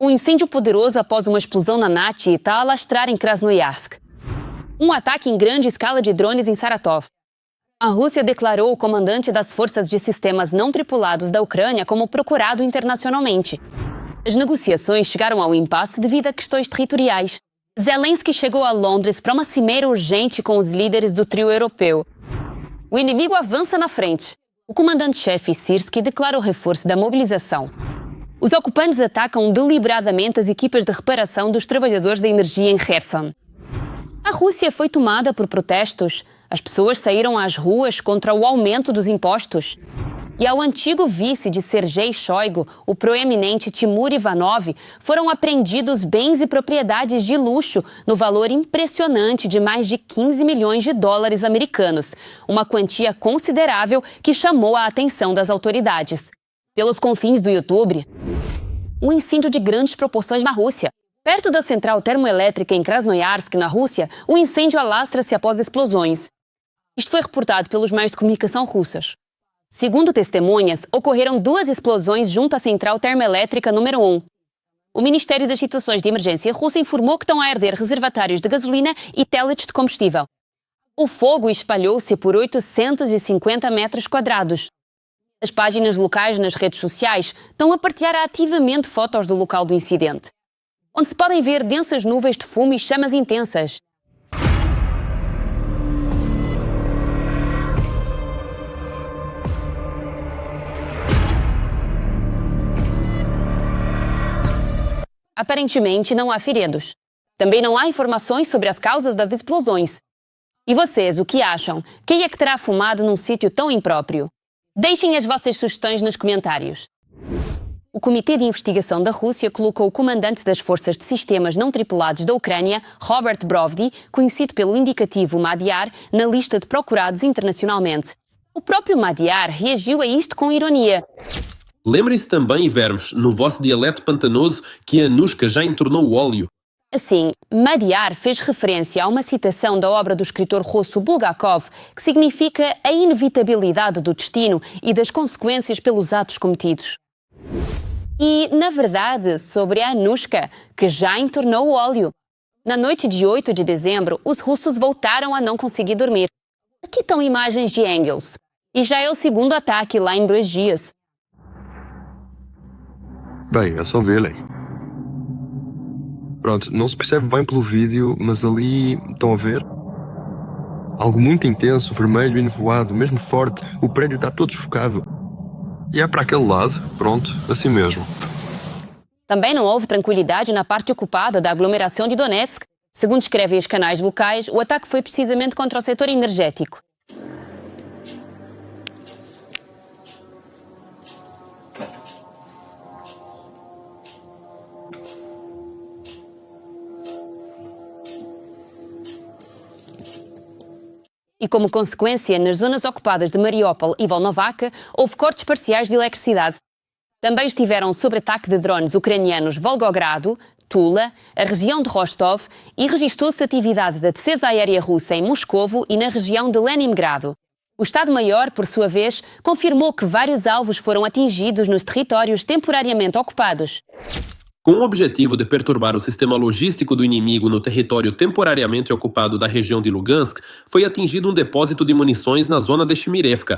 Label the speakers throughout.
Speaker 1: Um incêndio poderoso após uma explosão na Naty está a alastrar em Krasnoyarsk. Um ataque em grande escala de drones em Saratov. A Rússia declarou o comandante das forças de sistemas não tripulados da Ucrânia como procurado internacionalmente. As negociações chegaram ao impasse devido a questões territoriais. Zelensky chegou a Londres para uma cimeira urgente com os líderes do trio europeu. O inimigo avança na frente. O comandante-chefe Syrskyi declara o reforço da mobilização. Os ocupantes atacam deliberadamente as equipas de reparação dos trabalhadores da energia em Kherson. A Rússia foi tomada por protestos. As pessoas saíram às ruas contra o aumento dos impostos. E ao antigo vice de Sergei Shoigu, o proeminente Timur Ivanov, foram apreendidos bens e propriedades de luxo no valor impressionante de mais de 15 milhões de dólares americanos, uma quantia considerável que chamou a atenção das autoridades. Pelos confins do YouTube, um incêndio de grandes proporções na Rússia. Perto da central termoelétrica em Krasnoyarsk, na Rússia, o incêndio alastra-se após explosões. Isto foi reportado pelos meios de comunicação russos. Segundo testemunhas, ocorreram 2 explosões junto à central termoelétrica número 1. O Ministério das Situações de Emergência russo informou que estão a arder reservatórios de gasolina e pellets de combustível. O fogo espalhou-se por 850 metros quadrados. As páginas locais nas redes sociais estão a partilhar ativamente fotos do local do incidente, onde se podem ver densas nuvens de fumo e chamas intensas. Aparentemente não há feridos. Também não há informações sobre as causas das explosões. E vocês, o que acham? Quem é que terá fumado num sítio tão impróprio? Deixem as vossas sugestões nos comentários. O Comitê de Investigação da Rússia colocou o comandante das Forças de Sistemas Não Tripulados da Ucrânia, Robert Brovdi, conhecido pelo indicativo Madyar, na lista de procurados internacionalmente. O próprio Madyar reagiu a isto com ironia.
Speaker 2: Lembrem-se também, vermes, no vosso dialeto pantanoso, que a Anushka já entornou o óleo.
Speaker 1: Assim, Madyar fez referência a uma citação da obra do escritor russo Bulgakov, que significa a inevitabilidade do destino e das consequências pelos atos cometidos. E, na verdade, sobre a Anushka, que já entornou o óleo. Na noite de 8 de dezembro, os russos voltaram a não conseguir dormir. Aqui estão imagens de Engels. E já é o segundo ataque lá em 2 dias.
Speaker 3: Bem, é só verem. Pronto, não se percebe bem pelo vídeo, mas ali, estão a ver? Algo muito intenso, vermelho e nevoado, mesmo forte, o prédio está todo sufocado. E é para aquele lado, pronto, assim mesmo.
Speaker 1: Também não houve tranquilidade na parte ocupada da aglomeração de Donetsk. Segundo escrevem os canais locais, o ataque foi precisamente contra o setor energético. E como consequência, nas zonas ocupadas de Mariupol e Volnovakha, houve cortes parciais de eletricidade. Também estiveram sob ataque de drones ucranianos Volgogrado, Tula, a região de Rostov e registrou-se atividade da defesa aérea russa em Moscovo e na região de Leningrado. O Estado-Maior, por sua vez, confirmou que vários alvos foram atingidos nos territórios temporariamente ocupados.
Speaker 2: Com o objetivo de perturbar o sistema logístico do inimigo no território temporariamente ocupado da região de Lugansk, foi atingido um depósito de munições na zona de Chmirevka.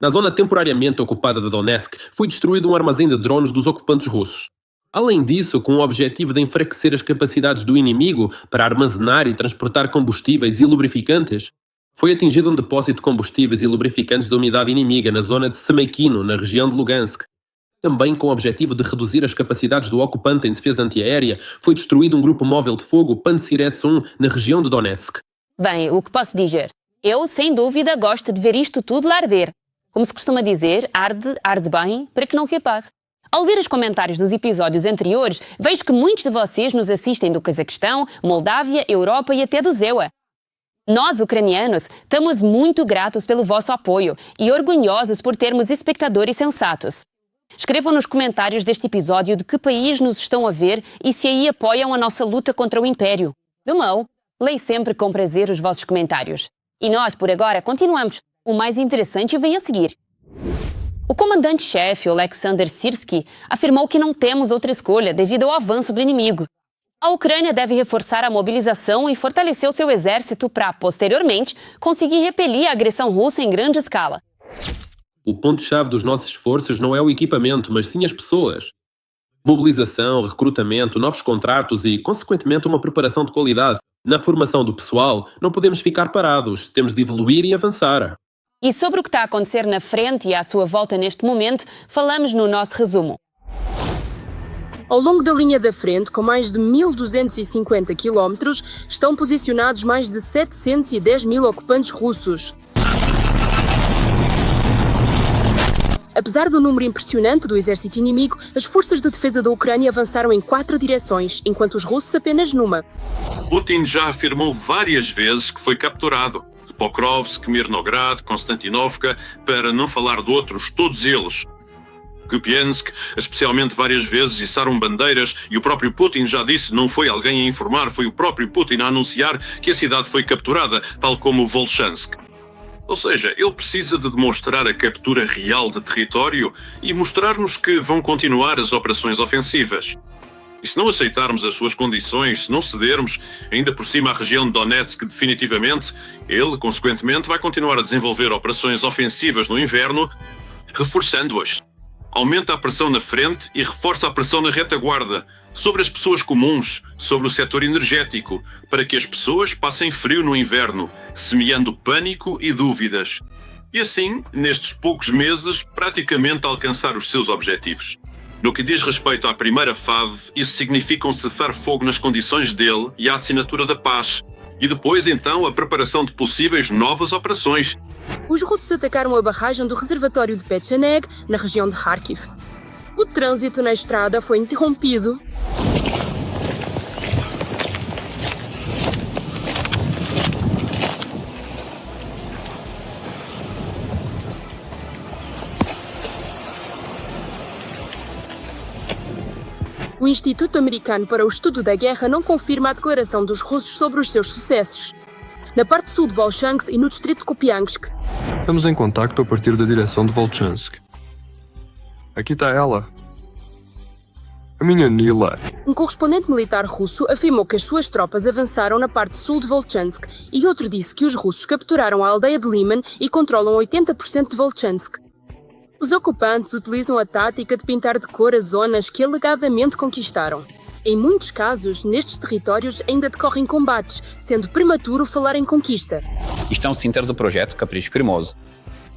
Speaker 2: Na zona temporariamente ocupada de Donetsk, foi destruído um armazém de drones dos ocupantes russos. Além disso, com o objetivo de enfraquecer as capacidades do inimigo para armazenar e transportar combustíveis e lubrificantes, foi atingido um depósito de combustíveis e lubrificantes da unidade inimiga na zona de Semekino, na região de Lugansk. Também com o objetivo de reduzir as capacidades do ocupante em defesa antiaérea, foi destruído um grupo móvel de fogo Pantsir S-1 na região de Donetsk.
Speaker 1: Bem, o que posso dizer? Eu, sem dúvida, gosto de ver isto tudo arder. Como se costuma dizer, arde, arde bem, para que não repague. Ao ver os comentários dos episódios anteriores, vejo que muitos de vocês nos assistem do Cazaquistão, Moldávia, Europa e até do ZEUA. Nós, ucranianos, estamos muito gratos pelo vosso apoio e orgulhosos por termos espectadores sensatos. Escrevam nos comentários deste episódio de que país nos estão a ver e se aí apoiam a nossa luta contra o Império. Do mal, leio sempre com prazer os vossos comentários. E nós, por agora, continuamos. O mais interessante vem a seguir. O comandante-chefe, Oleksandr Syrski, afirmou que não temos outra escolha devido ao avanço do inimigo. A Ucrânia deve reforçar a mobilização e fortalecer o seu exército para, posteriormente, conseguir repelir a agressão russa em grande escala.
Speaker 2: O ponto-chave dos nossos esforços não é o equipamento, mas sim as pessoas. Mobilização, recrutamento, novos contratos e, consequentemente, uma preparação de qualidade. Na formação do pessoal, não podemos ficar parados, temos de evoluir e avançar.
Speaker 1: E sobre o que está a acontecer na frente e à sua volta neste momento, falamos no nosso resumo.
Speaker 4: Ao longo da linha da frente, com mais de 1.250 quilómetros, estão posicionados mais de 710 mil ocupantes russos. Apesar do número impressionante do exército inimigo, as forças de defesa da Ucrânia avançaram em 4 direções, enquanto os russos apenas numa.
Speaker 5: Putin já afirmou várias vezes que foi capturado. Pokrovsk, Mirnograd, Konstantinovka, para não falar de outros, todos eles. Kupiansk, especialmente várias vezes, içaram bandeiras e o próprio Putin já disse, não foi alguém a informar, foi o próprio Putin a anunciar que a cidade foi capturada, tal como Volchansk. Ou seja, ele precisa de demonstrar a captura real de território e mostrar-nos que vão continuar as operações ofensivas. E se não aceitarmos as suas condições, se não cedermos, ainda por cima a região de Donetsk definitivamente, ele, consequentemente, vai continuar a desenvolver operações ofensivas no inverno, reforçando-as. Aumenta a pressão na frente e reforça a pressão na retaguarda, sobre as pessoas comuns, sobre o setor energético, para que as pessoas passem frio no inverno, semeando pânico e dúvidas. E assim, nestes poucos meses, praticamente alcançar os seus objetivos. No que diz respeito à primeira fase, isso significa um cessar-fogo nas condições dele e a assinatura da paz. E depois, então, a preparação de possíveis novas operações.
Speaker 4: Os russos atacaram a barragem do reservatório de Pecheneg, na região de Kharkiv. O trânsito na estrada foi interrompido. O Instituto Americano para o Estudo da Guerra não confirma a declaração dos russos sobre os seus sucessos. Na parte sul de Volchansk e no distrito de Kupiansk.
Speaker 3: Estamos em contacto a partir da direção de Volchansk. Aqui está ela. A minha Nila.
Speaker 4: Um correspondente militar russo afirmou que as suas tropas avançaram na parte sul de Volchansk e outro disse que os russos capturaram a aldeia de Liman e controlam 80% de Volchansk. Os ocupantes utilizam a tática de pintar de cor as zonas que alegadamente conquistaram. Em muitos casos, nestes territórios ainda decorrem combates, sendo prematuro falar em conquista.
Speaker 6: Isto é um center do projeto Capricho Cremoso.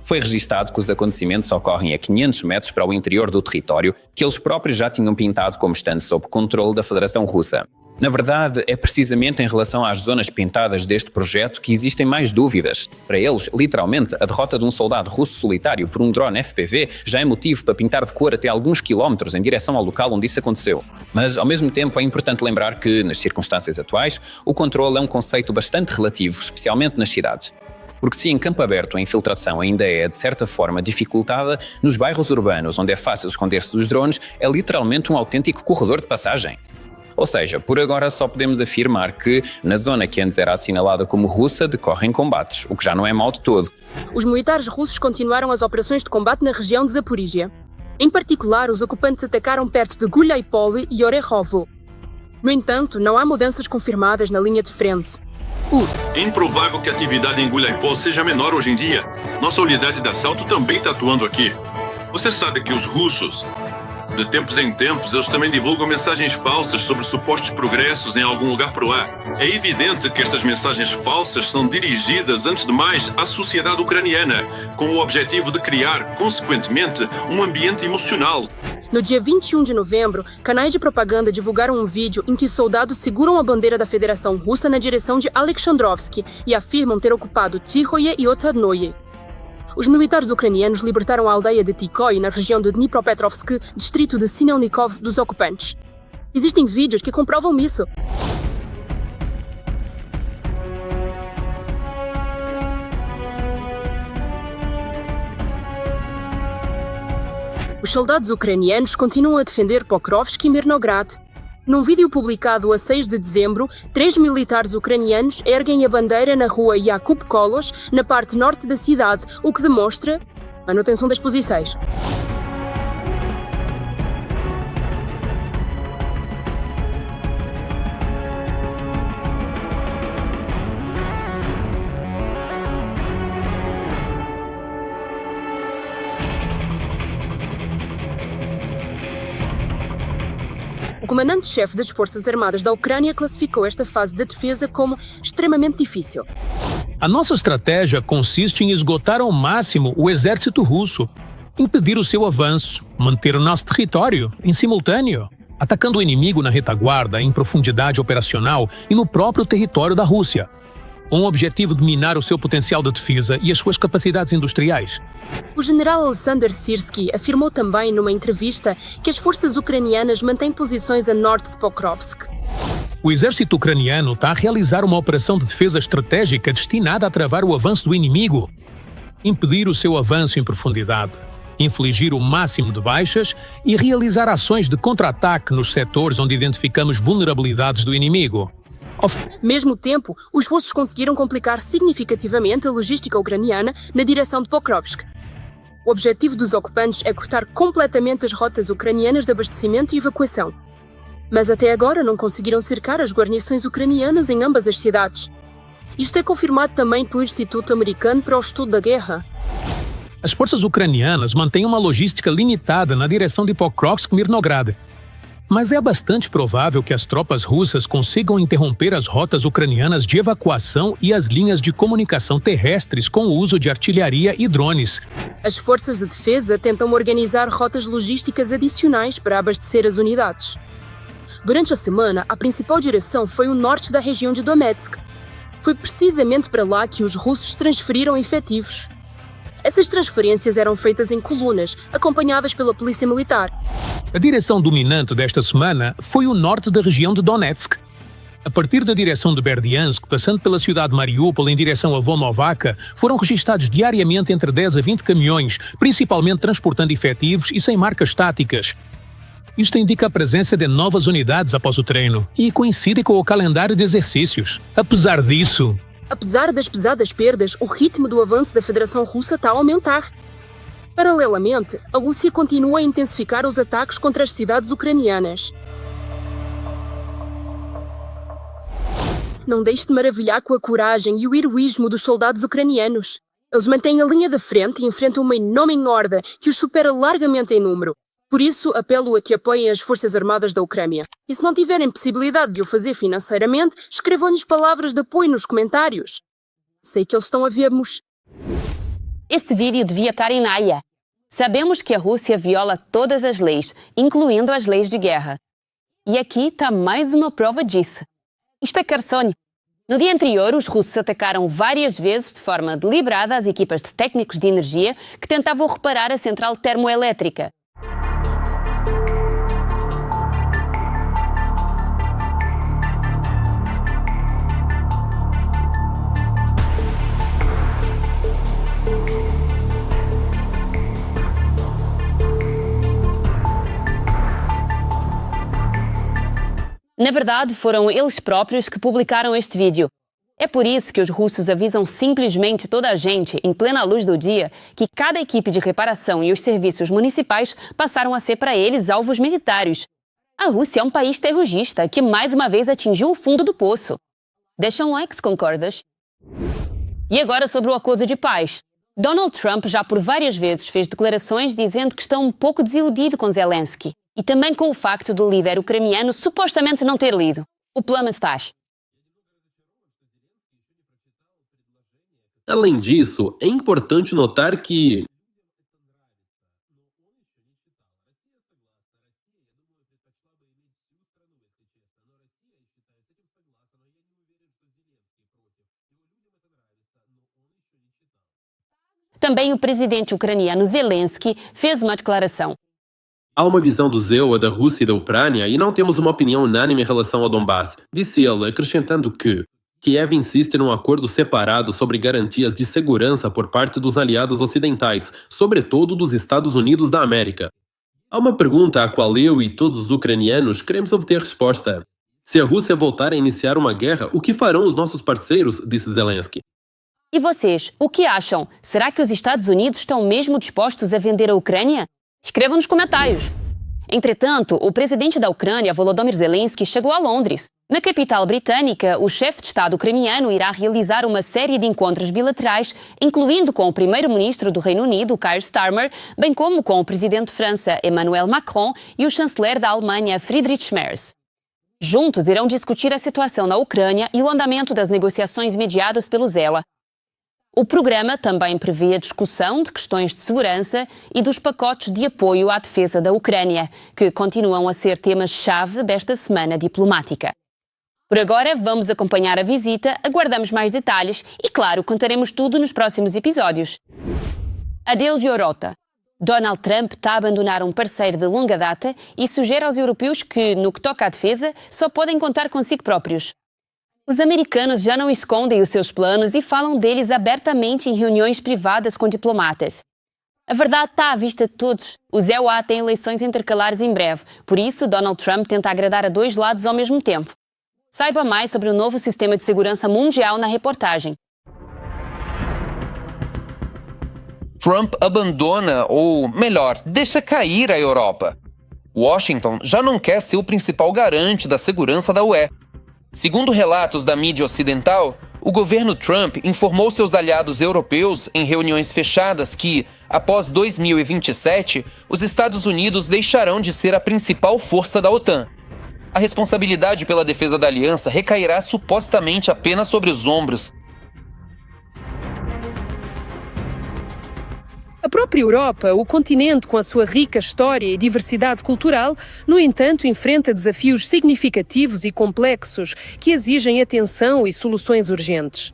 Speaker 6: Foi registado que os acontecimentos ocorrem a 500 metros para o interior do território, que eles próprios já tinham pintado como estando sob controle da Federação Russa. Na verdade, é precisamente em relação às zonas pintadas deste projeto que existem mais dúvidas. Para eles, literalmente, a derrota de um soldado russo solitário por um drone FPV já é motivo para pintar de cor até alguns quilómetros em direção ao local onde isso aconteceu. Mas, ao mesmo tempo, é importante lembrar que, nas circunstâncias atuais, o controle é um conceito bastante relativo, especialmente nas cidades. Porque se em campo aberto a infiltração ainda é, de certa forma, dificultada, nos bairros urbanos, onde é fácil esconder-se dos drones, é literalmente um autêntico corredor de passagem. Ou seja, por agora só podemos afirmar que, na zona que antes era assinalada como russa, decorrem combates, o que já não é mau de todo.
Speaker 4: Os militares russos continuaram as operações de combate na região de Zaporígia. Em particular, os ocupantes atacaram perto de Guляй-Поле e Orehovo. No entanto, não há mudanças confirmadas na linha de frente.
Speaker 5: É improvável que a atividade em Guляй-Поле seja menor hoje em dia. Nossa unidade de assalto também está atuando aqui. Você sabe que os russos, de tempos em tempos, eles também divulgam mensagens falsas sobre supostos progressos em algum lugar pro ar. É evidente que estas mensagens falsas são dirigidas, antes de mais, à sociedade ucraniana, com o objetivo de criar, consequentemente, um ambiente emocional.
Speaker 4: No dia 21 de novembro, canais de propaganda divulgaram um vídeo em que soldados seguram a bandeira da Federação Russa na direção de Alexandrovsk e afirmam ter ocupado Tikhoye e Otadnoye. Os militares ucranianos libertaram a aldeia de Tikhoye, na região de Dnipropetrovsk, distrito de Sinelnikov, dos ocupantes. Existem vídeos que comprovam isso. Os soldados ucranianos continuam a defender Pokrovsk e Mirnograd. Num vídeo publicado a 6 de dezembro, 3 militares ucranianos erguem a bandeira na rua Yakub Kolos, na parte norte da cidade, o que demonstra Manutenção das posições. O comandante-chefe das Forças Armadas da Ucrânia classificou esta fase da defesa como extremamente difícil.
Speaker 7: A nossa estratégia consiste em esgotar ao máximo o exército russo, impedir o seu avanço, manter o nosso território em simultâneo, atacando o inimigo na retaguarda, em profundidade operacional e no próprio território da Rússia, com o objetivo de minar o seu potencial de defesa e as suas capacidades industriais.
Speaker 4: O general Alexander Sirski afirmou também numa entrevista que as forças ucranianas mantêm posições a norte de Pokrovsk.
Speaker 7: O exército ucraniano está a realizar uma operação de defesa estratégica destinada a travar o avanço do inimigo, impedir o seu avanço em profundidade, infligir o máximo de baixas e realizar ações de contra-ataque nos setores onde identificamos vulnerabilidades do inimigo.
Speaker 4: Ao mesmo tempo, os russos conseguiram complicar significativamente a logística ucraniana na direção de Pokrovsk. O objetivo dos ocupantes é cortar completamente as rotas ucranianas de abastecimento e evacuação. Mas até agora não conseguiram cercar as guarnições ucranianas em ambas as cidades. Isto é confirmado também pelo Instituto Americano para o Estudo da Guerra.
Speaker 7: As forças ucranianas mantêm uma logística limitada na direção de Pokrovsk-Mirnograd. Mas é bastante provável que as tropas russas consigam interromper as rotas ucranianas de evacuação e as linhas de comunicação terrestres com o uso de artilharia e drones.
Speaker 4: As forças de defesa tentam organizar rotas logísticas adicionais para abastecer as unidades. Durante a semana, a principal direção foi o norte da região de Donetsk. Foi precisamente para lá que os russos transferiram efetivos. Essas transferências eram feitas em colunas, acompanhadas pela polícia militar.
Speaker 7: A direção dominante desta semana foi o norte da região de Donetsk. A partir da direção de Berdiansk, passando pela cidade de Mariupol em direção a Volnovakha, foram registados diariamente entre 10 a 20 caminhões, principalmente transportando efetivos e sem marcas estáticas. Isto indica a presença de novas unidades após o treino e coincide com o calendário de exercícios. Apesar disso,
Speaker 4: apesar das pesadas perdas, o ritmo do avanço da Federação Russa está a aumentar. Paralelamente, a Rússia continua a intensificar os ataques contra as cidades ucranianas. Não deixe de maravilhar com a coragem e o heroísmo dos soldados ucranianos. Eles mantêm a linha da frente e enfrentam uma enorme horda que os supera largamente em número. Por isso, apelo a que apoiem as Forças Armadas da Ucrânia. E se não tiverem possibilidade de o fazer financeiramente, escrevam-lhes palavras de apoio nos comentários. Sei que eles estão a ver-nos.
Speaker 1: Este vídeo devia estar em Naia. Sabemos que a Rússia viola todas as leis, incluindo as leis de guerra. E aqui está mais uma prova disso. Inspector Sony. No dia anterior, os russos atacaram várias vezes de forma deliberada as equipas de técnicos de energia que tentavam reparar a central termoelétrica. Na verdade, foram eles próprios que publicaram este vídeo. É por isso que os russos avisam simplesmente toda a gente, em plena luz do dia, que cada equipe de reparação e os serviços municipais passaram a ser para eles alvos militares. A Rússia é um país terrorista que mais uma vez atingiu o fundo do poço. Deixa um like se concordas. E agora sobre o acordo de paz. Donald Trump já por várias vezes fez declarações dizendo que está um pouco desiludido com Zelensky. E também com o facto do líder ucraniano supostamente não ter lido o plano Stach.
Speaker 2: Além disso, é importante notar que
Speaker 1: Também o presidente ucraniano Zelensky fez uma declaração.
Speaker 2: há uma visão do ZEUA da Rússia e da Ucrânia e não temos uma opinião unânime em relação ao Donbass, disse ele, acrescentando que Kiev insiste num acordo separado sobre garantias de segurança por parte dos aliados ocidentais, sobretudo dos Estados Unidos da América. Há uma pergunta à qual eu e todos os ucranianos queremos obter resposta. Se a Rússia voltar a iniciar uma guerra, o que farão os nossos parceiros? Disse Zelensky.
Speaker 1: E vocês, o que acham? Será que os Estados Unidos estão mesmo dispostos a vender a Ucrânia? Escrevam nos comentários. Entretanto, o presidente da Ucrânia, Volodymyr Zelensky, chegou a Londres. Na capital britânica, o chefe de Estado ucraniano irá realizar uma série de encontros bilaterais, incluindo com o primeiro-ministro do Reino Unido, Keir Starmer, bem como com o presidente de França, Emmanuel Macron, e o chanceler da Alemanha, Friedrich Merz. Juntos irão discutir a situação na Ucrânia e o andamento das negociações mediadas pelo Zela. O programa também prevê a discussão de questões de segurança e dos pacotes de apoio à defesa da Ucrânia, que continuam a ser temas-chave desta semana diplomática. Por agora, vamos acompanhar a visita, aguardamos mais detalhes e, claro, contaremos tudo nos próximos episódios. Adeus, Europa! Donald Trump está a abandonar um parceiro de longa data e sugere aos europeus que, no que toca à defesa, só podem contar consigo próprios. Os americanos já não escondem os seus planos e falam deles abertamente em reuniões privadas com diplomatas. A verdade está à vista de todos. O ZEUA tem eleições intercalares em breve, por isso Donald Trump tenta agradar a dois lados ao mesmo tempo. Saiba mais sobre o novo sistema de segurança mundial na reportagem.
Speaker 8: Trump abandona, ou melhor, deixa cair a Europa. Washington já não quer ser o principal garante da segurança da UE. Segundo relatos da mídia ocidental, o governo Trump informou seus aliados europeus em reuniões fechadas que, após 2027, os Estados Unidos deixarão de ser a principal força da OTAN. A responsabilidade pela defesa da aliança recairá supostamente apenas sobre os ombros.
Speaker 4: A própria Europa, o continente com a sua rica história e diversidade cultural, no entanto, enfrenta desafios significativos e complexos que exigem atenção e soluções urgentes.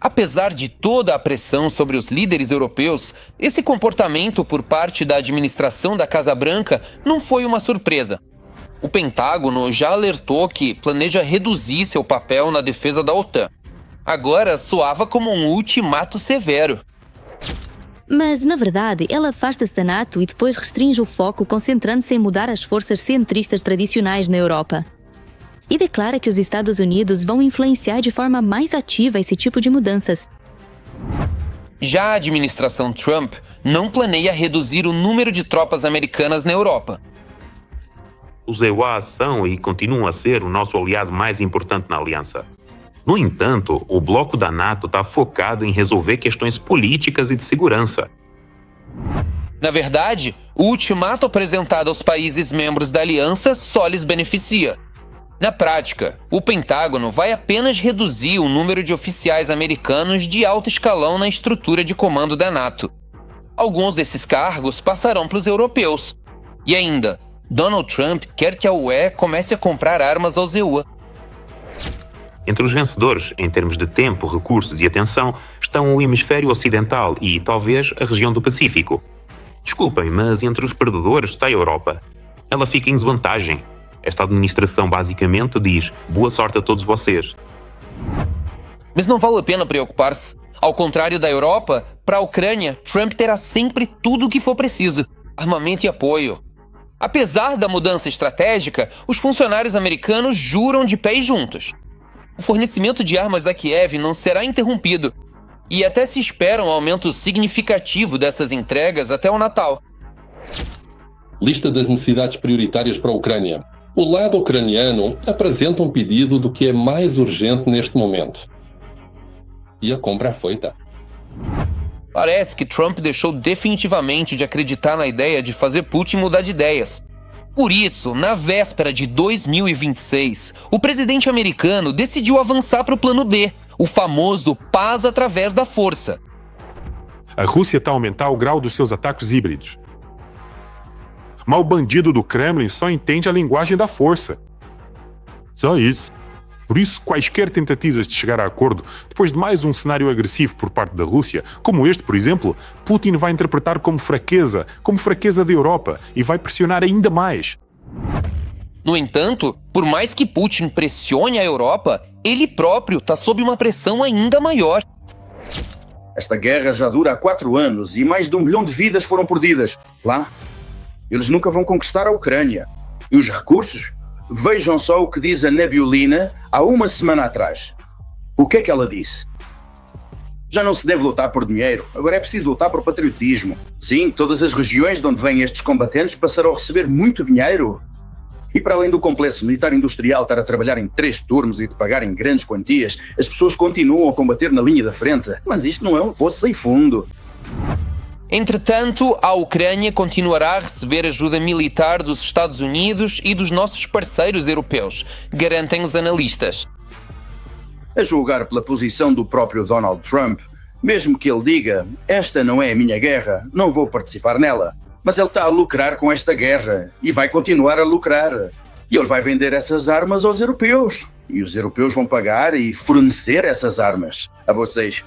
Speaker 8: Apesar de toda a pressão sobre os líderes europeus, esse comportamento por parte da administração da Casa Branca não foi uma surpresa. O Pentágono já alertou que planeja reduzir seu papel na defesa da OTAN. Agora soava como um ultimato severo.
Speaker 9: Mas, na verdade, ela afasta-se da NATO e depois restringe o foco, concentrando-se em mudar as forças centristas tradicionais na Europa. E declara que os Estados Unidos vão influenciar de forma mais ativa esse tipo de mudanças.
Speaker 8: Já a administração Trump não planeia reduzir o número de tropas americanas na Europa.
Speaker 10: Os EUA são e continuam a ser o nosso aliado mais importante na aliança. No entanto, o bloco da NATO está focado em resolver questões políticas e de segurança.
Speaker 8: Na verdade, o ultimato apresentado aos países membros da aliança só lhes beneficia. Na prática, o Pentágono vai apenas reduzir o número de oficiais americanos de alto escalão na estrutura de comando da NATO. Alguns desses cargos passarão para os europeus. E ainda, Donald Trump quer que a UE comece a comprar armas aos EUA.
Speaker 10: Entre os vencedores, em termos de tempo, recursos e atenção, estão o hemisfério ocidental e, talvez, a região do Pacífico. Desculpem, mas entre os perdedores está a Europa. Ela fica em desvantagem. Esta administração basicamente diz boa sorte a todos vocês.
Speaker 8: Mas não vale a pena preocupar-se. Ao contrário da Europa, para a Ucrânia, Trump terá sempre tudo o que for preciso: armamento e apoio. Apesar da mudança estratégica, os funcionários americanos juram de pés juntos. O fornecimento de armas a Kiev não será interrompido, e até se espera um aumento significativo dessas entregas até o Natal.
Speaker 11: Lista das necessidades prioritárias para a Ucrânia. O lado ucraniano apresenta um pedido do que é mais urgente neste momento. E a compra é feita.
Speaker 8: Parece que Trump deixou definitivamente de acreditar na ideia de fazer Putin mudar de ideias. Por isso, na véspera de 2026, o presidente americano decidiu avançar para o plano B, o famoso paz através da força.
Speaker 12: A Rússia está a aumentar o grau dos seus ataques híbridos. Mas o bandido do Kremlin só entende a linguagem da força. Só isso. Por isso, quaisquer tentativas de chegar a acordo, depois de mais um cenário agressivo por parte da Rússia, como este, por exemplo, Putin vai interpretar como fraqueza da Europa, e vai pressionar ainda mais.
Speaker 8: No entanto, por mais que Putin pressione a Europa, ele próprio está sob uma pressão ainda maior.
Speaker 13: Esta guerra já dura há 4 anos e mais de 1 milhão de vidas foram perdidas. Lá, eles nunca vão conquistar a Ucrânia. E os recursos? Vejam só o que diz a Nebiulina há uma semana atrás. O que é que ela disse? Já não se deve lutar por dinheiro, agora é preciso lutar por patriotismo. Sim, todas as regiões de onde vêm estes combatentes passarão a receber muito dinheiro. E para além do complexo militar-industrial estar a trabalhar em 3 turnos e de pagar em grandes quantias, as pessoas continuam a combater na linha da frente. Mas isto não é um poço sem fundo.
Speaker 8: Entretanto, a Ucrânia continuará a receber ajuda militar dos Estados Unidos e dos nossos parceiros europeus, garantem os analistas.
Speaker 13: A julgar pela posição do próprio Donald Trump, mesmo que ele diga, esta não é a minha guerra, não vou participar nela. Mas ele está a lucrar com esta guerra e vai continuar a lucrar. E ele vai vender essas armas aos europeus. E os europeus vão pagar e fornecer essas armas a vocês.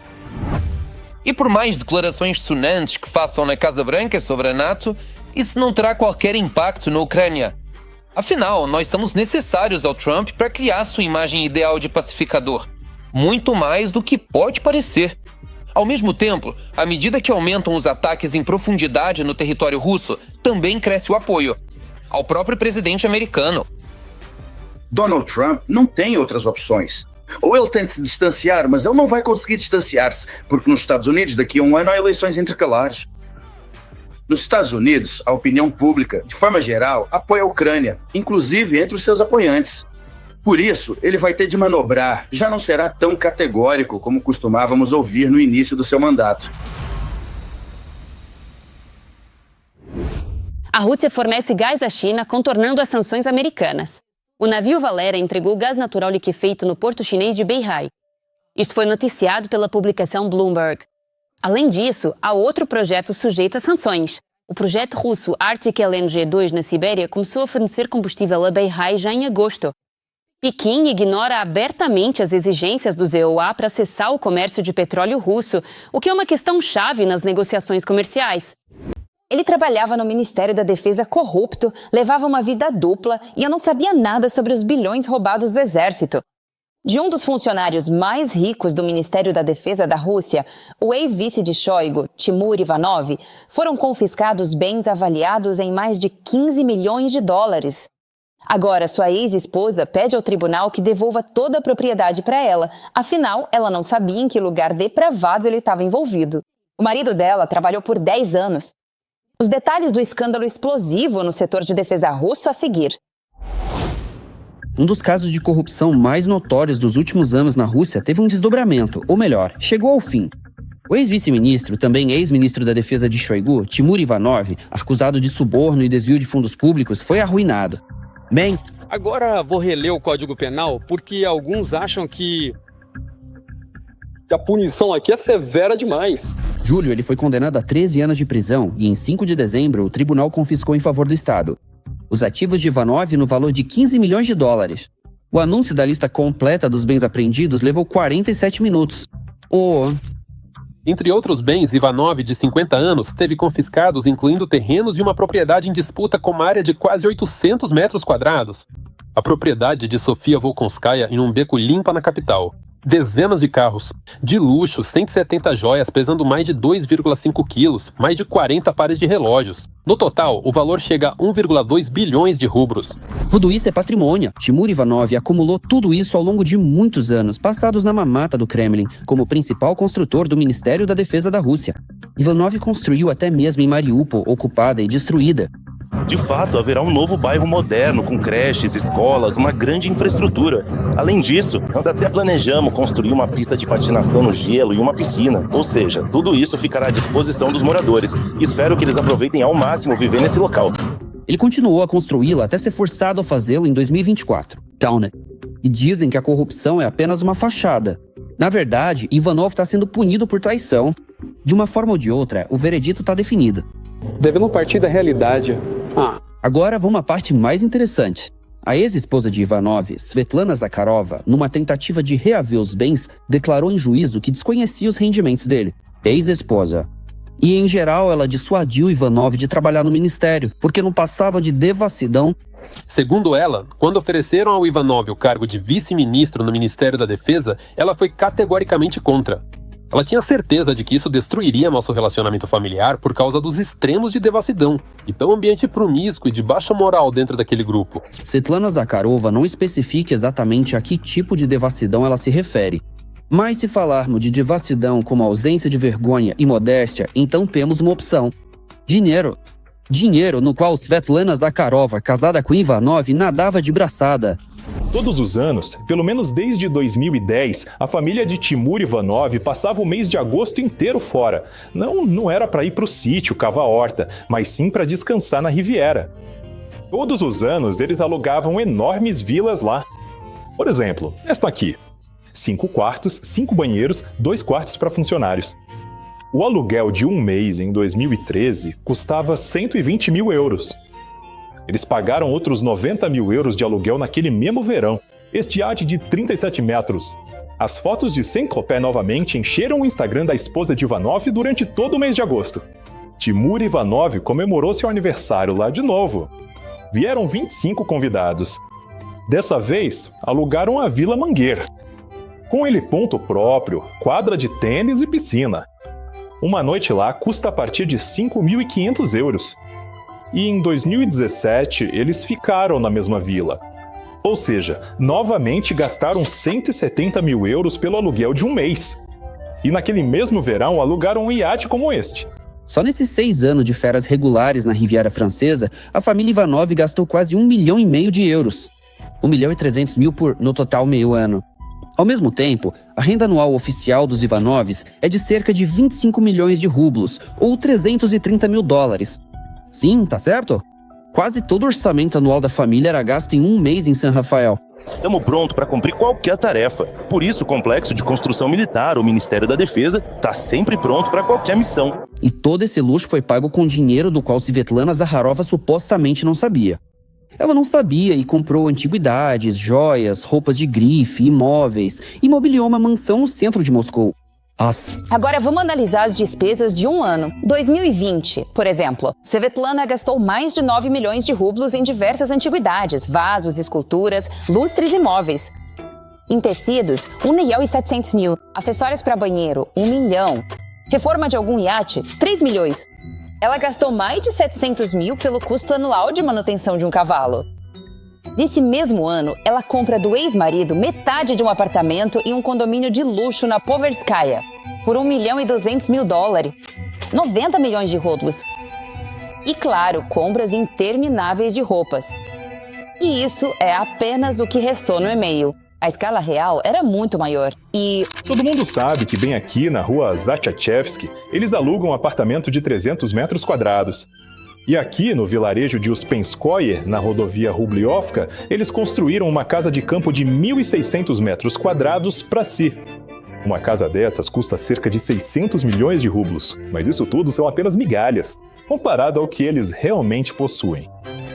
Speaker 8: E por mais declarações sonantes que façam na Casa Branca sobre a NATO, isso não terá qualquer impacto na Ucrânia. Afinal, nós somos necessários ao Trump para criar sua imagem ideal de pacificador. Muito mais do que pode parecer. Ao mesmo tempo, à medida que aumentam os ataques em profundidade no território russo, também cresce o apoio ao próprio presidente americano.
Speaker 13: Donald Trump não tem outras opções. Ou ele tem de se distanciar, mas ele não vai conseguir distanciar-se, porque nos Estados Unidos daqui a um ano há eleições intercalares. Nos Estados Unidos, a opinião pública, de forma geral, apoia a Ucrânia, inclusive entre os seus apoiantes. Por isso, ele vai ter de manobrar, já não será tão categórico como costumávamos ouvir no início do seu mandato.
Speaker 1: A Rússia fornece gás à China, contornando as sanções americanas. O navio Valera entregou gás natural liquefeito no porto chinês de Beihai. Isto foi noticiado pela publicação Bloomberg. Além disso, há outro projeto sujeito a sanções. O projeto russo Arctic LNG-2 na Sibéria começou a fornecer combustível a Beihai já em agosto. Pequim ignora abertamente as exigências do ZEUA para cessar o comércio de petróleo russo, o que é uma questão chave nas negociações comerciais. Ele trabalhava no Ministério da Defesa corrupto, levava uma vida dupla e eu não sabia nada sobre os bilhões roubados do exército. De um dos funcionários mais ricos do Ministério da Defesa da Rússia, o ex-vice de Shoigu, Timur Ivanov, foram confiscados bens avaliados em mais de 15 milhões de dólares. Agora, sua ex-esposa pede ao tribunal que devolva toda a propriedade para ela, afinal, ela não sabia em que lugar depravado ele estava envolvido. O marido dela trabalhou por 10 anos. Os detalhes do escândalo explosivo no setor de defesa russo a seguir.
Speaker 14: Um dos casos de corrupção mais notórios dos últimos anos na Rússia teve um desdobramento, ou melhor, chegou ao fim. O ex-vice-ministro, também ex-ministro da Defesa de Shoigu, Timur Ivanov, acusado de suborno e desvio de fundos públicos, foi arruinado. Bem,
Speaker 15: agora vou reler o Código Penal porque alguns acham que a punição aqui é severa demais.
Speaker 14: Julho, ele foi condenado a 13 anos de prisão e em 5 de dezembro o tribunal confiscou em favor do Estado os ativos de Ivanov no valor de 15 milhões de dólares. O anúncio da lista completa dos bens apreendidos levou 47 minutos.
Speaker 2: Entre outros bens, Ivanov, de 50 anos, teve confiscados incluindo terrenos e uma propriedade em disputa com uma área de quase 800 metros quadrados. A propriedade de Sofia Volkonskaya em um beco limpa na capital. Dezenas de carros, de luxo, 170 joias pesando mais de 2,5 quilos, mais de 40 pares de relógios. No total, o valor chega a 1,2 bilhões de rublos.
Speaker 14: Tudo isso é patrimônio. Timur Ivanov acumulou tudo isso ao longo de muitos anos, passados na mamata do Kremlin, como principal construtor do Ministério da Defesa da Rússia. Ivanov construiu até mesmo em Mariupol, ocupada e destruída.
Speaker 16: De fato, haverá um novo bairro moderno, com creches, escolas, uma grande infraestrutura. Além disso, nós até planejamos construir uma pista de patinação no gelo e uma piscina. Ou seja, tudo isso ficará à disposição dos moradores. Espero que eles aproveitem ao máximo viver nesse local.
Speaker 14: Ele continuou a construí-la até ser forçado a fazê-lo em 2024. E dizem que a corrupção é apenas uma fachada. Na verdade, Ivanov está sendo punido por traição. De uma forma ou de outra, o veredito está definido.
Speaker 15: Devemos partir da realidade.
Speaker 14: Agora vamos à parte mais interessante. A ex-esposa de Ivanov, Svetlana Zakharova, numa tentativa de reaver os bens, declarou em juízo que desconhecia os rendimentos dele. Ex-esposa. E, em geral, ela dissuadiu Ivanov de trabalhar no ministério, porque não passava de devassidão.
Speaker 2: Segundo ela, quando ofereceram ao Ivanov o cargo de vice-ministro no Ministério da Defesa, ela foi categoricamente contra. Ela tinha certeza de que isso destruiria nosso relacionamento familiar por causa dos extremos de devassidão e pelo ambiente promíscuo e de baixa moral dentro daquele grupo.
Speaker 14: Svetlana Zakharova não especifica exatamente a que tipo de devassidão ela se refere. Mas se falarmos de devassidão como ausência de vergonha e modéstia, então temos uma opção. Dinheiro. Dinheiro no qual Svetlana Zakharova, casada com Ivanov, nadava de braçada.
Speaker 17: Todos os anos, pelo menos desde 2010, a família de Timur Ivanov passava o mês de agosto inteiro fora. Não era para ir para o sítio cavar horta, mas sim para descansar na Riviera. Todos os anos eles alugavam enormes vilas lá. Por exemplo, esta aqui. 5 quartos, 5 banheiros, 2 quartos para funcionários. O aluguel de um mês em 2013 custava 120 mil euros. Eles pagaram outros 90 mil euros de aluguel naquele mesmo verão. Este iate de 37 metros. As fotos de Saint-Tropez novamente encheram o Instagram da esposa de Ivanov durante todo o mês de agosto. Timur Ivanov comemorou seu aniversário lá de novo. Vieram 25 convidados. Dessa vez, alugaram a Vila Mangueira. Com ele ponto próprio, quadra de tênis e piscina. Uma noite lá custa a partir de 5.500 euros. E em 2017, eles ficaram na mesma vila. Ou seja, novamente gastaram 170 mil euros pelo aluguel de um mês. E naquele mesmo verão alugaram um iate como este.
Speaker 14: Só nesses 6 anos de férias regulares na Riviera Francesa, a família Ivanov gastou quase 1,5 milhão de euros. 1.300.000 no total meio ano. Ao mesmo tempo, a renda anual oficial dos Ivanovs é de cerca de 25 milhões de rublos, ou 330 mil dólares. Sim, tá certo? Quase todo o orçamento anual da família era gasto em um mês em San Rafael.
Speaker 16: Estamos prontos para cumprir qualquer tarefa. Por isso, o Complexo de Construção Militar, o Ministério da Defesa, está sempre pronto para qualquer missão.
Speaker 14: E todo esse luxo foi pago com dinheiro do qual Svetlana Zakharova supostamente não sabia. Ela não sabia e comprou antiguidades, joias, roupas de grife, imóveis e mobiliou uma mansão no centro de Moscou.
Speaker 18: Agora vamos analisar as despesas de um ano. 2020, por exemplo. Svetlana gastou mais de 9 milhões de rublos em diversas antiguidades, vasos, esculturas, lustres e móveis. Em tecidos, 1.700.000. Acessórios para banheiro, 1 milhão. Reforma de algum iate, 3 milhões. Ela gastou mais de 700 mil pelo custo anual de manutenção de um cavalo. Nesse mesmo ano, ela compra do ex-marido metade de um apartamento e um condomínio de luxo na Poverskaya, por 1.200.000 dólares, 90 milhões de rublos. E claro, compras intermináveis de roupas. E isso é apenas o que restou no e-mail. A escala real era muito maior e...
Speaker 17: Todo mundo sabe que bem aqui, na rua Zachachevsky, eles alugam um apartamento de 300 metros quadrados. E aqui, no vilarejo de Uspenskoye, na rodovia Rubliovka, eles construíram uma casa de campo de 1.600 metros quadrados para si. Uma casa dessas custa cerca de 600 milhões de rublos, mas isso tudo são apenas migalhas, comparado ao que eles realmente possuem.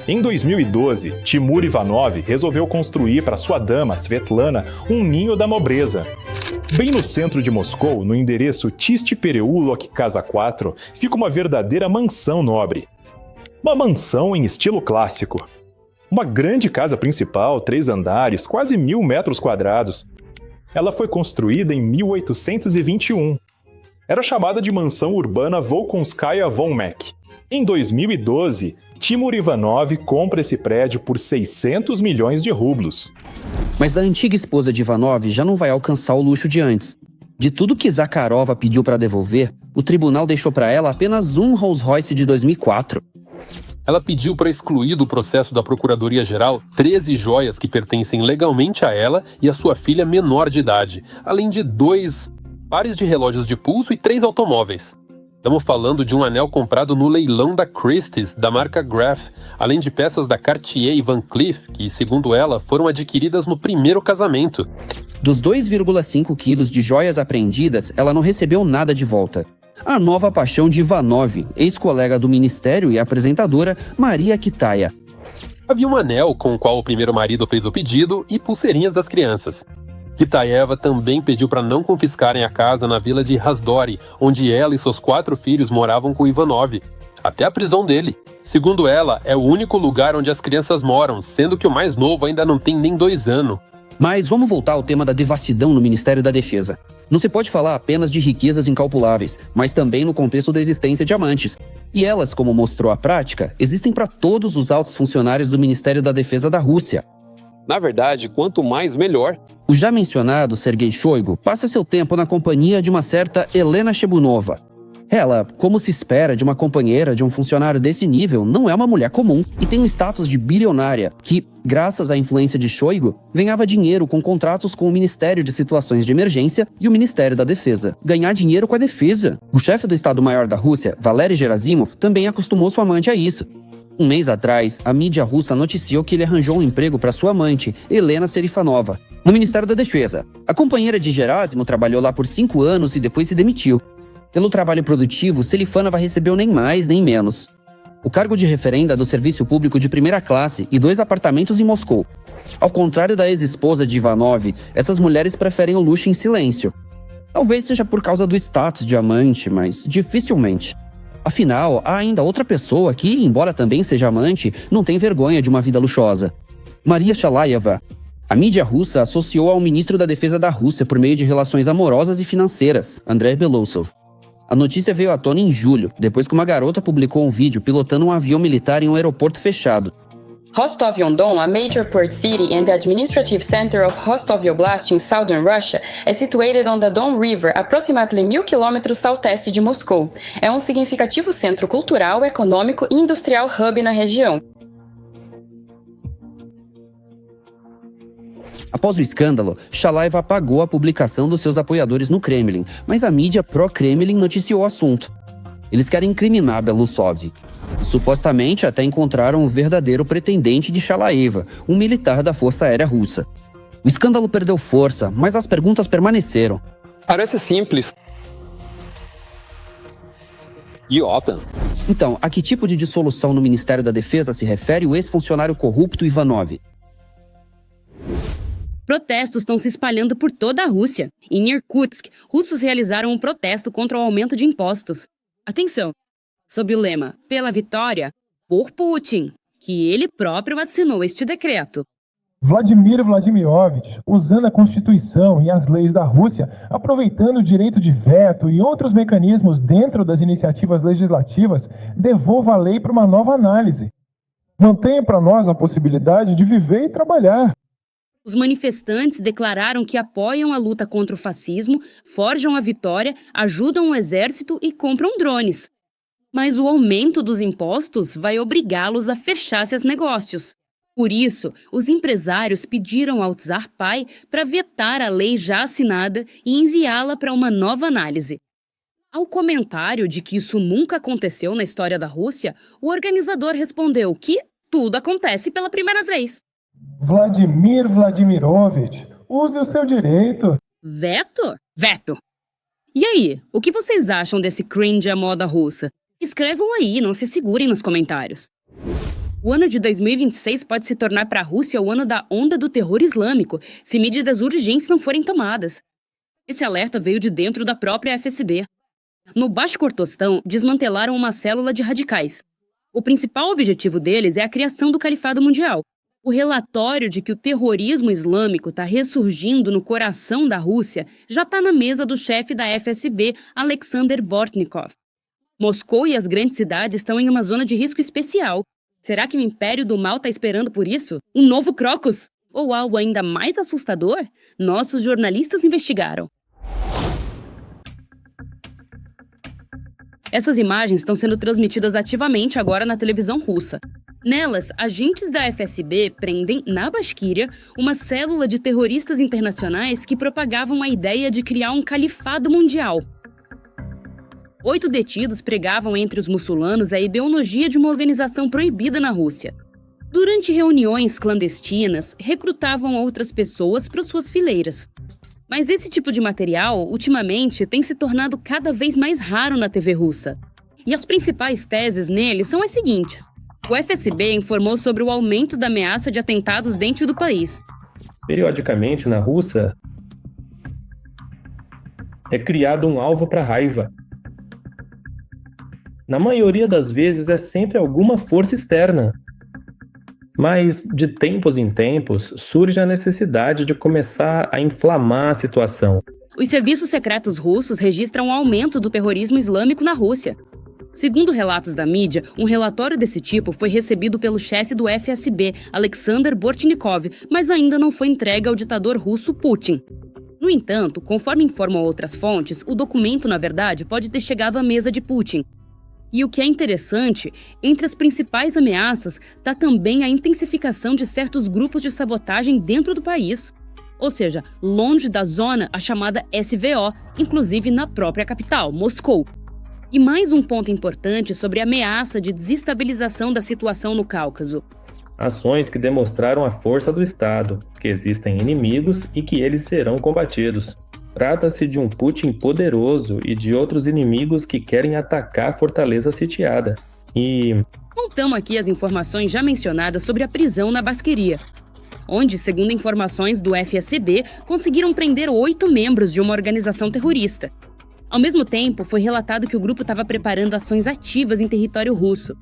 Speaker 17: Em 2012, Timur Ivanov resolveu construir para sua dama, Svetlana, um ninho da nobreza. Bem no centro de Moscou, no endereço Tiste Pereulok Casa 4, fica uma verdadeira mansão nobre. Uma mansão em estilo clássico. Uma grande casa principal, 3 andares, quase 1.000 metros quadrados. Ela foi construída em 1821. Era chamada de Mansão Urbana Volkonskaya von Meck. Em 2012, Timur Ivanov compra esse prédio por 600 milhões de rublos.
Speaker 14: Mas da antiga esposa de Ivanov já não vai alcançar o luxo de antes. De tudo que Zakharova pediu para devolver, o tribunal deixou para ela apenas um Rolls Royce de 2004.
Speaker 2: Ela pediu para excluir do processo da Procuradoria-Geral 13 joias que pertencem legalmente a ela e a sua filha menor de idade, além de 2 pares de relógios de pulso e 3 automóveis. Estamos falando de um anel comprado no leilão da Christie's, da marca Graf, além de peças da Cartier e Van Cleef, que, segundo ela, foram adquiridas no primeiro casamento.
Speaker 14: Dos 2,5 quilos de joias apreendidas, ela não recebeu nada de volta. A nova paixão de Ivanov, ex-colega do ministério e apresentadora Maria Kitaya.
Speaker 2: Havia um anel com o qual o primeiro marido fez o pedido e pulseirinhas das crianças. Kitayeva também pediu para não confiscarem a casa na vila de Razdori, onde ela e seus 4 filhos moravam com Ivanov, até a prisão dele. Segundo ela, é o único lugar onde as crianças moram, sendo que o mais novo ainda não tem nem 2 anos.
Speaker 14: Mas vamos voltar ao tema da devassidão no Ministério da Defesa. Não se pode falar apenas de riquezas incalculáveis, mas também no contexto da existência de amantes. E elas, como mostrou a prática, existem para todos os altos funcionários do Ministério da Defesa da Rússia.
Speaker 15: Na verdade, quanto mais, melhor.
Speaker 14: O já mencionado Sergei Shoigu passa seu tempo na companhia de uma certa Helena Shebunova. Ela, como se espera de uma companheira de um funcionário desse nível, não é uma mulher comum e tem um status de bilionária que, graças à influência de Shoigu, ganhava dinheiro com contratos com o Ministério de Situações de Emergência e o Ministério da Defesa. Ganhar dinheiro com a defesa. O chefe do Estado-Maior da Rússia, Valery Gerasimov, também acostumou sua amante a isso. Um mês atrás, a mídia russa noticiou que ele arranjou um emprego para sua amante, Helena Serifanova, no Ministério da Defesa. A companheira de Gerasimov trabalhou lá por 5 anos e depois se demitiu. Pelo trabalho produtivo, Serifanova recebeu nem mais nem menos. O cargo de referenda do serviço público de primeira classe e 2 apartamentos em Moscou. Ao contrário da ex-esposa de Ivanov, essas mulheres preferem o luxo em silêncio. Talvez seja por causa do status de amante, mas dificilmente. Afinal, há ainda outra pessoa que, embora também seja amante, não tem vergonha de uma vida luxuosa. Maria Shalayeva. A mídia russa associou ao ministro da Defesa da Rússia por meio de relações amorosas e financeiras, Andrei Belousov. A notícia veio à tona em julho, depois que uma garota publicou um vídeo pilotando um avião militar em um aeroporto fechado.
Speaker 4: Rostov-on-Don, a major port city and the administrative center of Rostov Oblast in southern Russia, is situated on the Don River, approximately 1,000 km southeast de Moscou. É um significativo centro cultural, econômico e industrial hub na região.
Speaker 14: Após o escândalo, Shalayeva apagou a publicação dos seus apoiadores no Kremlin, mas a mídia pró-Kremlin noticiou o assunto. Eles querem incriminar Belousov. Supostamente até encontraram o verdadeiro pretendente de Shalayeva, um militar da Força Aérea Russa. O escândalo perdeu força, mas as perguntas permaneceram.
Speaker 15: Parece simples. Idiota.
Speaker 14: Então, a que tipo de dissolução no Ministério da Defesa se refere o ex-funcionário corrupto Ivanov?
Speaker 1: Protestos estão se espalhando por toda a Rússia. Em Irkutsk, russos realizaram um protesto contra o aumento de impostos. Atenção! Sob o lema "Pela vitória", por Putin, que ele próprio assinou este decreto.
Speaker 19: Vladimir Vladimirovich, usando a Constituição e as leis da Rússia, aproveitando o direito de veto e outros mecanismos dentro das iniciativas legislativas, devolva a lei para uma nova análise. Mantenha para nós a possibilidade de viver e trabalhar.
Speaker 1: Os manifestantes declararam que apoiam a luta contra o fascismo, forjam a vitória, ajudam o exército e compram drones. Mas o aumento dos impostos vai obrigá-los a fechar seus negócios. Por isso, os empresários pediram ao Tsar Pai para vetar a lei já assinada e enviá-la para uma nova análise. Ao comentário de que isso nunca aconteceu na história da Rússia, o organizador respondeu que tudo acontece pela primeira vez.
Speaker 19: Vladimir Vladimirovich, use o seu direito.
Speaker 1: Veto? Veto. E aí, o que vocês acham desse cringe à moda russa? Escrevam aí, não se segurem nos comentários. O ano de 2026 pode se tornar para a Rússia o ano da onda do terror islâmico, se medidas urgentes não forem tomadas. Esse alerta veio de dentro da própria FSB. No Bashkortostão, desmantelaram uma célula de radicais. O principal objetivo deles é a criação do califado mundial. O relatório de que o terrorismo islâmico está ressurgindo no coração da Rússia já está na mesa do chefe da FSB, Alexander Bortnikov. Moscou e as grandes cidades estão em uma zona de risco especial. Será que o Império do Mal está esperando por isso? Um novo Crocus? Ou algo ainda mais assustador? Nossos jornalistas investigaram. Essas imagens estão sendo transmitidas ativamente agora na televisão russa. Nelas, agentes da FSB prendem, na Basquíria, uma célula de terroristas internacionais que propagavam a ideia de criar um califado mundial. 8 detidos pregavam entre os muçulmanos a ideologia de uma organização proibida na Rússia. Durante reuniões clandestinas, recrutavam outras pessoas para suas fileiras. Mas esse tipo de material, ultimamente, tem se tornado cada vez mais raro na TV russa. E as principais teses nele são as seguintes. O FSB informou sobre o aumento da ameaça de atentados dentro do país.
Speaker 17: Periodicamente, na Rússia, é criado um alvo para raiva. Na maioria das vezes é sempre alguma força externa. Mas, de tempos em tempos, surge a necessidade de começar a inflamar a situação.
Speaker 1: Os serviços secretos russos registram um aumento do terrorismo islâmico na Rússia. Segundo relatos da mídia, um relatório desse tipo foi recebido pelo chefe do FSB, Alexander Bortnikov, mas ainda não foi entregue ao ditador russo Putin. No entanto, conforme informam outras fontes, o documento, na verdade, pode ter chegado à mesa de Putin. E o que é interessante, entre as principais ameaças está também a intensificação de certos grupos de sabotagem dentro do país. Ou seja, longe da zona, a chamada SVO, inclusive na própria capital, Moscou. E mais um ponto importante sobre a ameaça de desestabilização da situação no Cáucaso.
Speaker 17: Ações que demonstraram a força do Estado, que existem inimigos e que eles serão combatidos. Trata-se de um Putin poderoso e de outros inimigos que querem atacar a fortaleza sitiada. E
Speaker 1: montamos aqui as informações já mencionadas sobre a prisão na Basqueria, onde, segundo informações do FSB, conseguiram prender 8 membros de uma organização terrorista. Ao mesmo tempo, foi relatado que o grupo estava preparando ações ativas em território russo.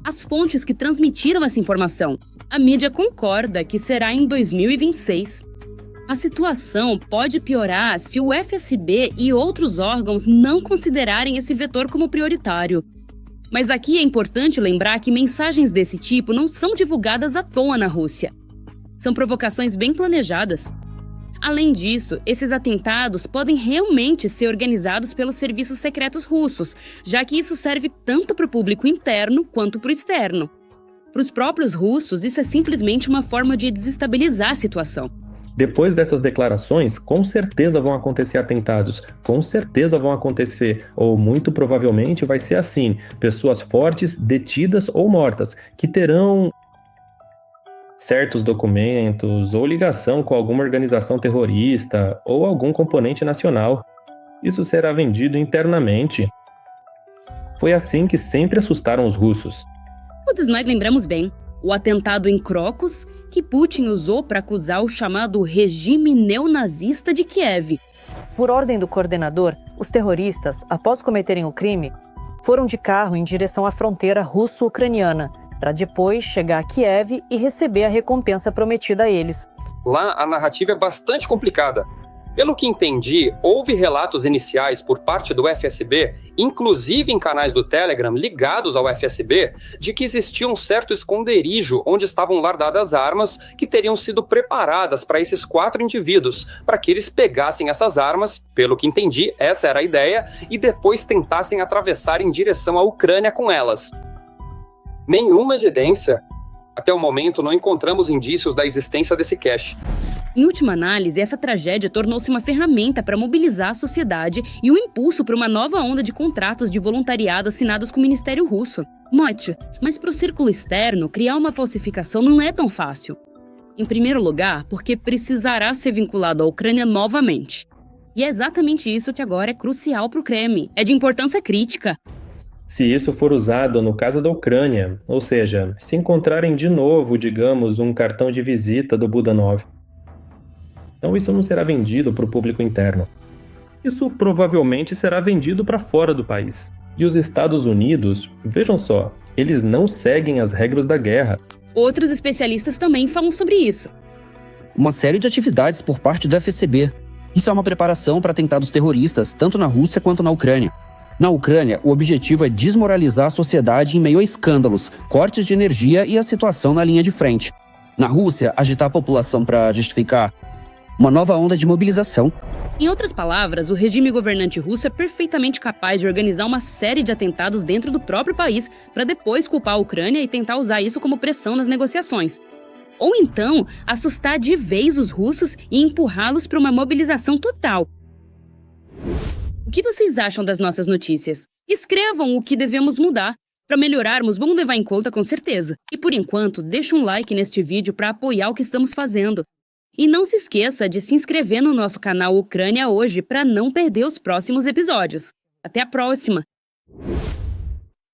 Speaker 1: As fontes que transmitiram essa informação, a mídia concorda que será em 2026. A situação pode piorar se o FSB e outros órgãos não considerarem esse vetor como prioritário. Mas aqui é importante lembrar que mensagens desse tipo não são divulgadas à toa na Rússia. São provocações bem planejadas. Além disso, esses atentados podem realmente ser organizados pelos serviços secretos russos, já que isso serve tanto para o público interno quanto para o externo. Para os próprios russos, isso é simplesmente uma forma de desestabilizar a situação.
Speaker 17: depois dessas declarações, com certeza vão acontecer atentados, com certeza vão acontecer, ou muito provavelmente vai ser assim, pessoas fortes detidas ou mortas, que terão certos documentos ou ligação com alguma organização terrorista ou algum componente nacional. Isso será vendido internamente. Foi assim que sempre assustaram os russos.
Speaker 1: Todos nós lembramos bem. O atentado em Crocus, que Putin usou para acusar o chamado regime neonazista de Kiev.
Speaker 20: Por ordem do coordenador, os terroristas, após cometerem o crime, foram de carro em direção à fronteira russo-ucraniana, para depois chegar a Kiev e receber a recompensa prometida a eles.
Speaker 15: Lá, a narrativa é bastante complicada. Pelo que entendi, houve relatos iniciais por parte do FSB, inclusive em canais do Telegram ligados ao FSB, de que existia um certo esconderijo onde estavam guardadas armas que teriam sido preparadas para esses 4 indivíduos, para que eles pegassem essas armas, pelo que entendi, essa era a ideia, e depois tentassem atravessar em direção à Ucrânia com elas. Nenhuma evidência. Até o momento, não encontramos indícios da existência desse cache.
Speaker 1: Em última análise, essa tragédia tornou-se uma ferramenta para mobilizar a sociedade e um impulso para uma nova onda de contratos de voluntariado assinados com o Ministério Russo. Mote, mas para o círculo externo, criar uma falsificação não é tão fácil. Em primeiro lugar, porque precisará ser vinculado à Ucrânia novamente. E é exatamente isso que agora é crucial para o Kremlin. É de importância crítica.
Speaker 17: Se isso for usado no caso da Ucrânia, ou seja, se encontrarem de novo, digamos, um cartão de visita do Budanov, então isso não será vendido para o público interno. Isso provavelmente será vendido para fora do país. E os Estados Unidos, vejam só, eles não seguem as regras da guerra.
Speaker 1: Outros especialistas também falam sobre isso.
Speaker 14: Uma série de atividades por parte do FSB. Isso é uma preparação para atentados terroristas, tanto na Rússia quanto na Ucrânia. Na Ucrânia, o objetivo é desmoralizar a sociedade em meio a escândalos, cortes de energia e a situação na linha de frente. Na Rússia, agitar a população para justificar uma nova onda de mobilização.
Speaker 1: Em outras palavras, o regime governante russo é perfeitamente capaz de organizar uma série de atentados dentro do próprio país para depois culpar a Ucrânia e tentar usar isso como pressão nas negociações. Ou então, assustar de vez os russos e empurrá-los para uma mobilização total. O que vocês acham das nossas notícias? Escrevam o que devemos mudar. Para melhorarmos, vamos levar em conta com certeza. E por enquanto, deixa um like neste vídeo para apoiar o que estamos fazendo. E não se esqueça de se inscrever no nosso canal Ucrânia Hoje para não perder os próximos episódios. Até a próxima!